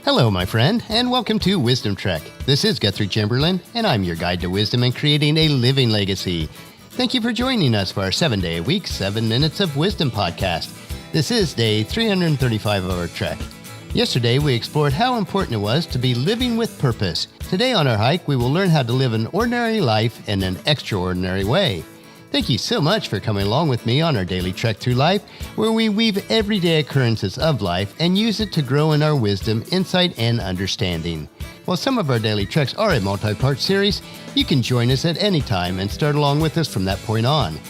Hello, my friend, and welcome to Wisdom Trek. This is Guthrie Chamberlain, and I'm your guide to wisdom and creating a living legacy. Thank you for joining us for our 7-day-a-week, 7 Minutes of Wisdom podcast. This is day 335 of our trek. Yesterday, we explored how important it was to be living with purpose. Today on our hike, we will learn how to live an ordinary life in an extraordinary way. Thank you so much for coming along with me on our daily trek through life, where we weave everyday occurrences of life and use it to grow in our wisdom, insight, and understanding. While some of our daily treks are a multi-part series, you can join us at any time and start along with us from that point on.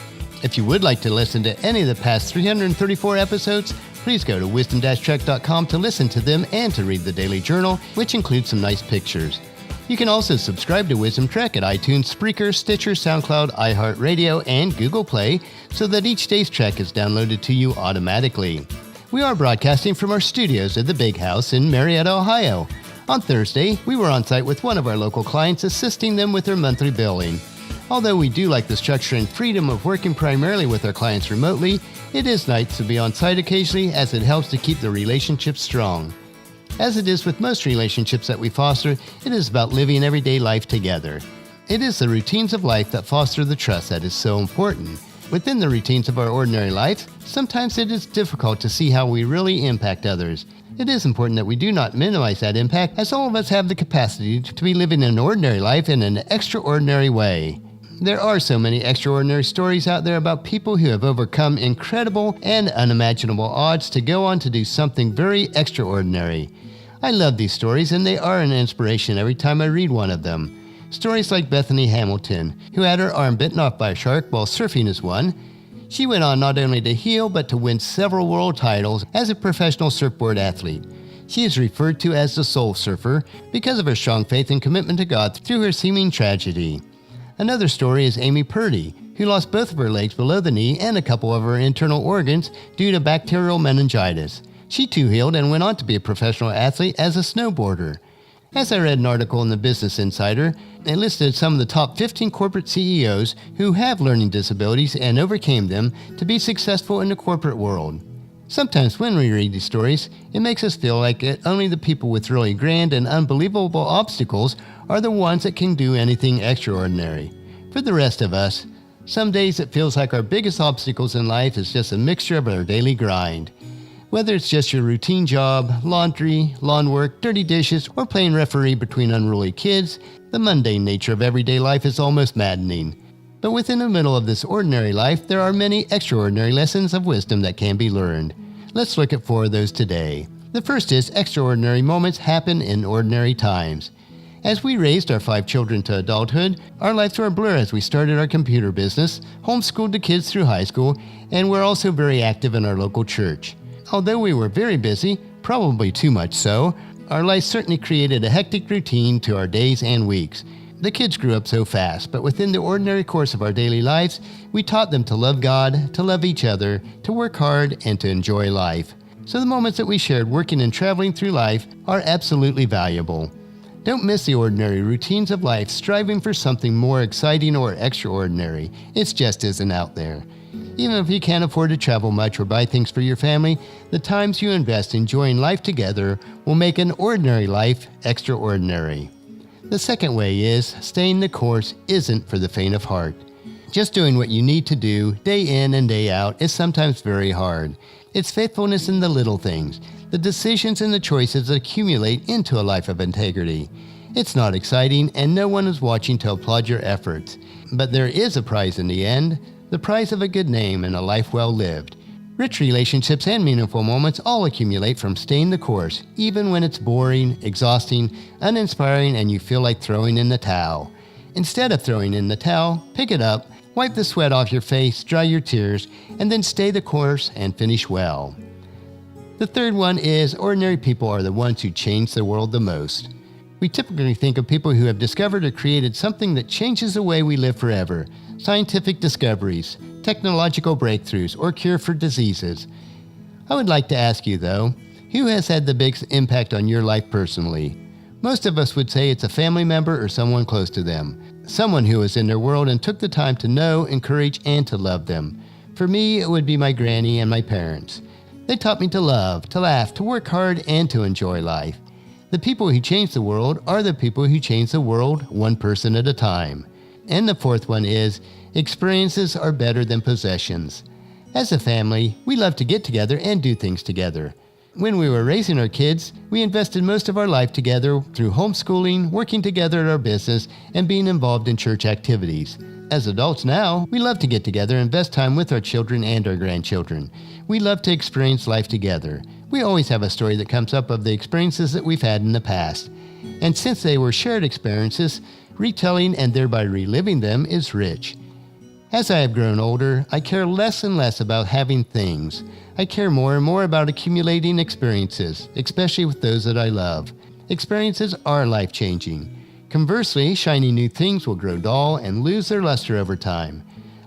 If you would like to listen to any of the past 334 episodes, please go to wisdom-trek.com to listen to them and to read the daily journal, which includes some nice pictures. You can also subscribe to Wisdom Trek at iTunes, Spreaker, Stitcher, SoundCloud, iHeartRadio, and Google Play so that each day's trek is downloaded to you automatically. We are broadcasting from our studios at the Big House in Marietta, Ohio. On Thursday, we were on site with one of our local clients, assisting them with their monthly billing. Although we do like the structure and freedom of working primarily with our clients remotely, it is nice to be on site occasionally as it helps to keep the relationship strong. As it is with most relationships that we foster, it is about living everyday life together. It is the routines of life that foster the trust that is so important. Within the routines of our ordinary life, sometimes it is difficult to see how we really impact others. It is important that we do not minimize that impact, as all of us have the capacity to be living an ordinary life in an extraordinary way. There are so many extraordinary stories out there about people who have overcome incredible and unimaginable odds to go on to do something very extraordinary. I love these stories, and they are an inspiration every time I read one of them. Stories like Bethany Hamilton, who had her arm bitten off by a shark while surfing is one. She went on not only to heal, but to win several world titles as a professional surfboard athlete. She is referred to as the Soul Surfer because of her strong faith and commitment to God through her seeming tragedy. Another story is Amy Purdy, who lost both of her legs below the knee and a couple of her internal organs due to bacterial meningitis. She too healed and went on to be a professional athlete as a snowboarder. As I read an article in the Business Insider, it listed some of the top 15 corporate CEOs who have learning disabilities and overcame them to be successful in the corporate world. Sometimes when we read these stories, it makes us feel like only the people with really grand and unbelievable obstacles are the ones that can do anything extraordinary. For the rest of us, some days it feels like our biggest obstacles in life is just a mixture of our daily grind. Whether it's just your routine job, laundry, lawn work, dirty dishes, or playing referee between unruly kids, the mundane nature of everyday life is almost maddening. But within the middle of this ordinary life, there are many extraordinary lessons of wisdom that can be learned. Let's look at 4 of those today. The first is extraordinary moments happen in ordinary times. As we raised our 5 children to adulthood, our lives were a blur as we started our computer business, homeschooled the kids through high school, and were also very active in our local church. Although we were very busy, probably too much so, our life certainly created a hectic routine to our days and weeks. The kids grew up so fast, but within the ordinary course of our daily lives, we taught them to love God, to love each other, to work hard, and to enjoy life. So the moments that we shared working and traveling through life are absolutely valuable. Don't miss the ordinary routines of life striving for something more exciting or extraordinary. It just isn't out there. Even if you can't afford to travel much or buy things for your family, the times you invest enjoying life together will make an ordinary life extraordinary. The second way is staying the course isn't for the faint of heart. Just doing what you need to do day in and day out is sometimes very hard. It's faithfulness in the little things, the decisions and the choices that accumulate into a life of integrity. It's not exciting, and no one is watching to applaud your efforts. But there is a prize in the end. The prize of a good name and a life well lived. Rich relationships and meaningful moments all accumulate from staying the course, even when it's boring, exhausting, uninspiring, and you feel like throwing in the towel. Instead of throwing in the towel, pick it up, wipe the sweat off your face, dry your tears, and then stay the course and finish well. The third one is ordinary people are the ones who change the world the most. We typically think of people who have discovered or created something that changes the way we live forever. Scientific discoveries, technological breakthroughs, or cure for diseases. I would like to ask you, though, who has had the biggest impact on your life personally? Most of us would say it's a family member or someone close to them. Someone who was in their world and took the time to know, encourage, and to love them. For me, it would be my granny and my parents. They taught me to love, to laugh, to work hard, and to enjoy life. The people who change the world are the people who change the world one person at a time. And the fourth one is, experiences are better than possessions. As a family, we love to get together and do things together. When we were raising our kids, we invested most of our life together through homeschooling, working together at our business, and being involved in church activities. As adults now, we love to get together and invest time with our children and our grandchildren. We love to experience life together. We always have a story that comes up of the experiences that we've had in the past. And since they were shared experiences, retelling and thereby reliving them is rich. As I have grown older, I care less and less about having things. I care more and more about accumulating experiences, especially with those that I love. Experiences are life-changing. Conversely, shiny new things will grow dull and lose their luster over time.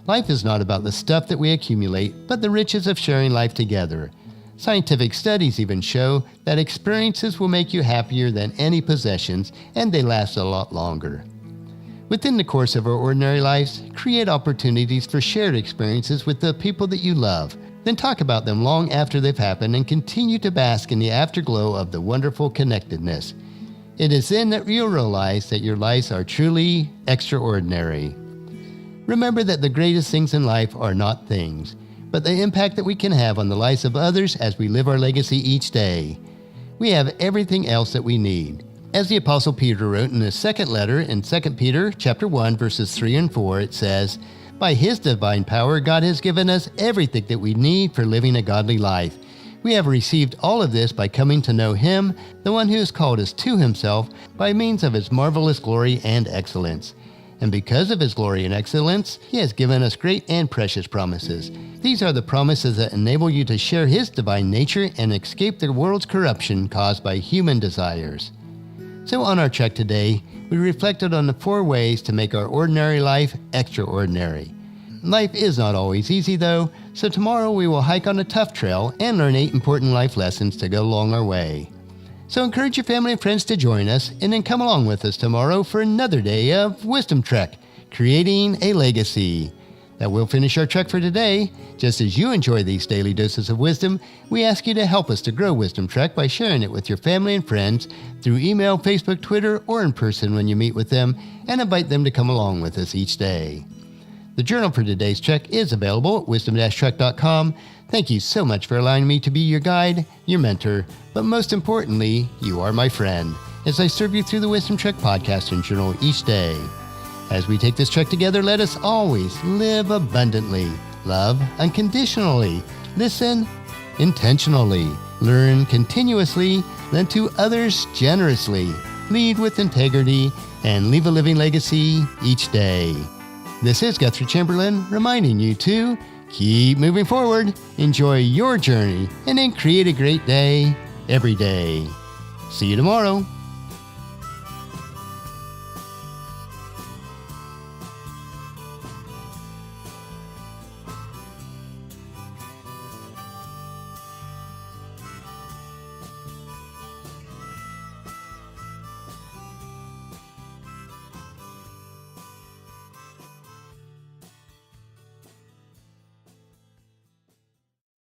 Life is not about the stuff that we accumulate, but the riches of sharing life together. Scientific studies even show that experiences will make you happier than any possessions, and they last a lot longer. Within the course of our ordinary lives, create opportunities for shared experiences with the people that you love. Then talk about them long after they've happened and continue to bask in the afterglow of the wonderful connectedness. It is then that you'll realize that your lives are truly extraordinary. Remember that the greatest things in life are not things, but the impact that we can have on the lives of others as we live our legacy each day. We have everything else that we need. As the Apostle Peter wrote in his second letter in 2 Peter chapter 1, verses 3 and 4, it says, "By His divine power, God has given us everything that we need for living a godly life. We have received all of this by coming to know Him, the one who has called us to Himself by means of His marvelous glory and excellence. And because of His glory and excellence, He has given us great and precious promises. These are the promises that enable you to share His divine nature and escape the world's corruption caused by human desires." So on our trek today, we reflected on the 4 ways to make our ordinary life extraordinary. Life is not always easy though, so tomorrow we will hike on a tough trail and learn 8 important life lessons to go along our way. So encourage your family and friends to join us, and then come along with us tomorrow for another day of Wisdom Trek, creating a legacy. That will finish our trek for today. Just as you enjoy these daily doses of wisdom, we ask you to help us to grow Wisdom Trek by sharing it with your family and friends through email, Facebook, Twitter, or in person when you meet with them, and invite them to come along with us each day. The journal for today's trek is available at wisdom-trek.com. Thank you so much for allowing me to be your guide, your mentor, but most importantly, you are my friend, as I serve you through the Wisdom Trek podcast and journal each day. As we take this trek together, let us always live abundantly, love unconditionally, listen intentionally, learn continuously, lend to others generously, lead with integrity, and leave a living legacy each day. This is Guthrie Chamberlain reminding you to keep moving forward, enjoy your journey, and then create a great day every day. See you tomorrow.